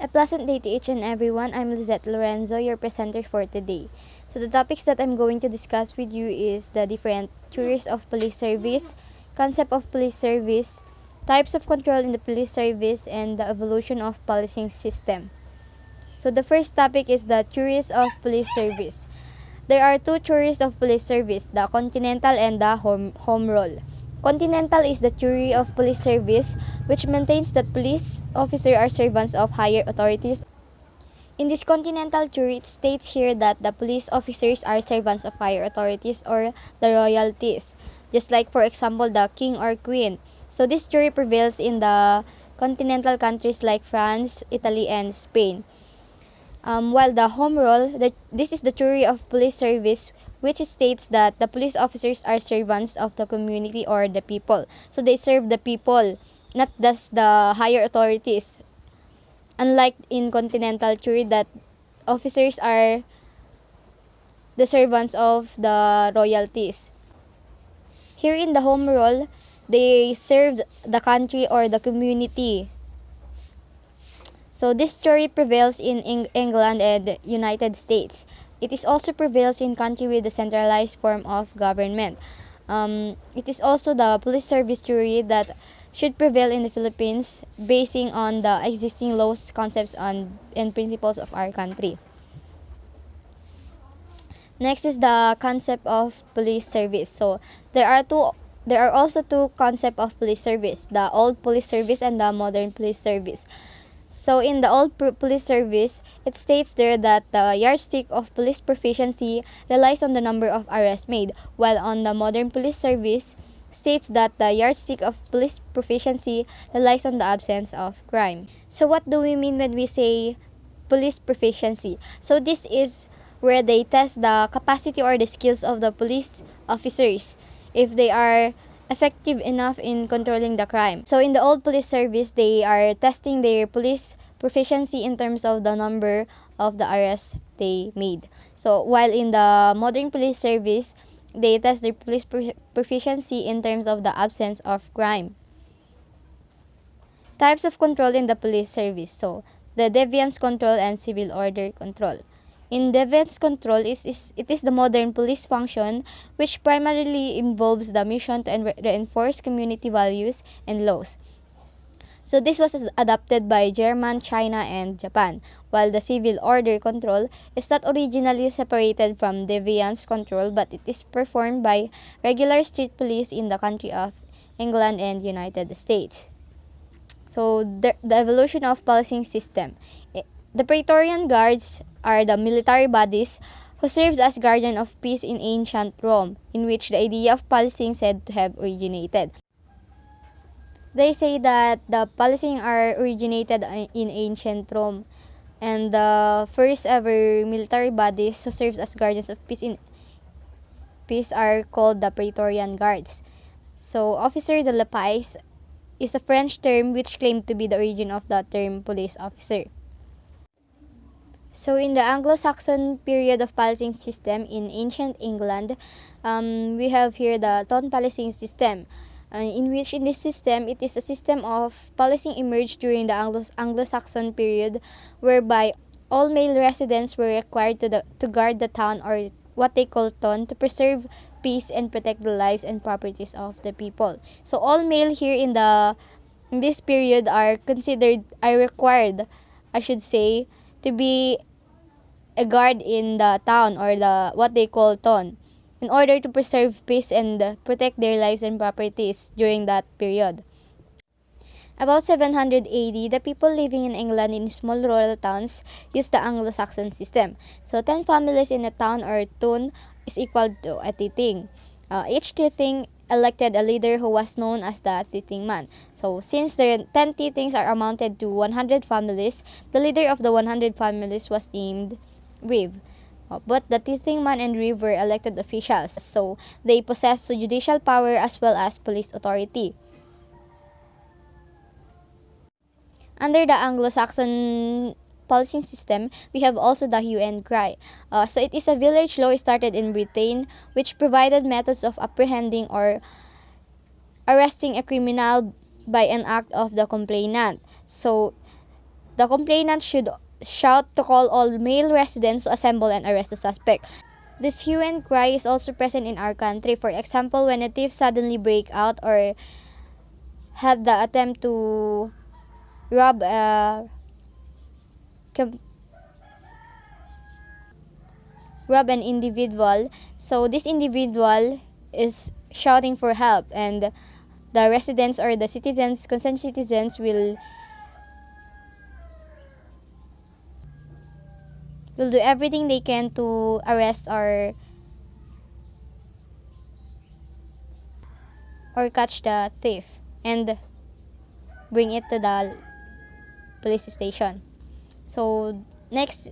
A pleasant day to each and everyone. I'm Lizette Lorenzo, your presenter for today. So the topics that I'm going to discuss with you is the different theories of police service, concept of police service, types of control in the police service, and the evolution of policing system. So the first topic is the theories of police service. There are two theories of police service, the continental and the home rule. Continental is the theory of police service, which maintains that police officers are servants of higher authorities. In this continental theory, it states here that the police officers are servants of higher authorities or the royalties, just like, for example, the king or queen. So this theory prevails in the continental countries like France, Italy, and Spain. While the home rule, this is the theory of police service, which states that the police officers are servants of the community or the people. So they serve the people, not just the higher authorities. Unlike in continental theory that officers are the servants of the royalties. Here in the home rule, they served the country or the community. So this theory prevails in England and United States. It is also prevails in country with a centralized form of government. It is also the police service theory that should prevail in the Philippines, basing on the existing laws, concepts, and principles of our country. Next is the concept of police service. So there are also two concepts of police service: the old police service and the modern police service. So in the old police service, it states there that the yardstick of police proficiency relies on the number of arrests made, while on the modern police service states that the yardstick of police proficiency relies on the absence of crime. So what do we mean when we say police proficiency? So this is where they test the capacity or the skills of the police officers, if they are effective enough in controlling the crime. So in the old police service, they are testing their police proficiency in terms of the number of the arrests they made. So while in the modern police service, they test their police proficiency in terms of the absence of crime. Types of control in the police service. So the deviance control and civil order control. In deviance control, it is the modern police function which primarily involves the mission to reinforce community values and laws. So this was adopted by Germany, China, and Japan, while the civil order control is not originally separated from deviance control, but it is performed by regular street police in the country of England and United States. So the evolution of policing system. The Praetorian Guards are the military bodies who serves as guardian of peace in ancient Rome, in which the idea of policing said to have originated. They say that the policing are originated in ancient Rome, and the first ever military bodies who serves as guardians of peace are called the Praetorian Guards. So Officer de la Paix is a French term which claimed to be the origin of the term police officer. So in the Anglo-Saxon period of policing system in ancient England, we have here the town policing system, in which in this system, it is a system of policing emerged during the Anglo-Saxon period, whereby all male residents were required to guard the town, or what they call ton, to preserve peace and protect the lives and properties of the people. So all male here in this period are required, I should say, to be a guard in the town, or what they call ton, in order to preserve peace and protect their lives and properties during that period. About 700 AD, the people living in England in small rural towns used the Anglo-Saxon system. So 10 families in a town or tun is equal to a tithing. Each tithing elected a leader who was known as the tithing man. So since the 10 tithings are amounted to 100 families, the leader of the 100 families was named Reeve. But the tithing man and Reeve were elected officials, so they possessed judicial power as well as police authority. Under the Anglo-Saxon policing system, we have also the hue and cry. So it is a village law started in Britain, which provided methods of apprehending or arresting a criminal by an act of the complainant. So The complainant should shout to call all male residents to assemble and arrest the suspect. This hue and cry is also present in our country. For example, when a thief suddenly break out or had the attempt to rob rob an individual, so this individual is shouting for help, and the residents or the citizens, concerned citizens, will do everything they can to arrest or catch the thief and bring it to the police station. So next,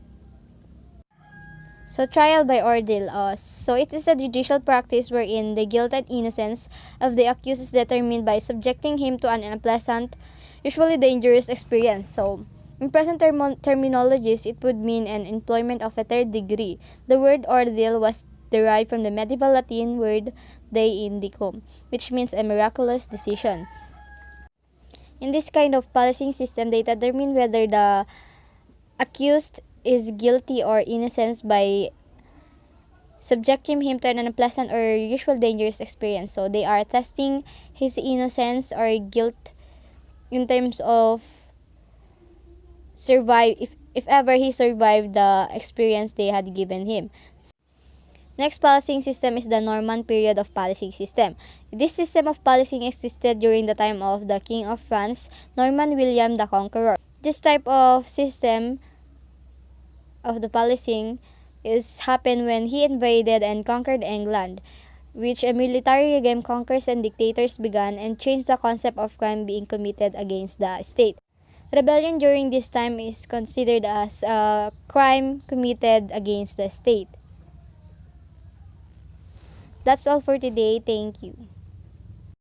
so trial by ordeal. So it is a judicial practice wherein the guilt and innocence of the accused is determined by subjecting him to an unpleasant, usually dangerous experience. So in present terminologies, it would mean an employment of a third degree. The word ordeal was derived from the medieval Latin word de indicum, which means a miraculous decision. In this kind of policing system, they determine whether the accused is guilty or innocent by subjecting him to an unpleasant or usual dangerous experience. So they are testing his innocence or guilt in terms of if ever he survived the experience they had given him. Next policing system is the Norman period of policing system. This system of policing existed during the time of the King of France, Norman William the Conqueror. This type of system of the policing is happened when he invaded and conquered England, which a military regime conquers and dictators began and changed the concept of crime being committed against the state. Rebellion during this time is considered as a crime committed against the state. That's all for today. Thank you.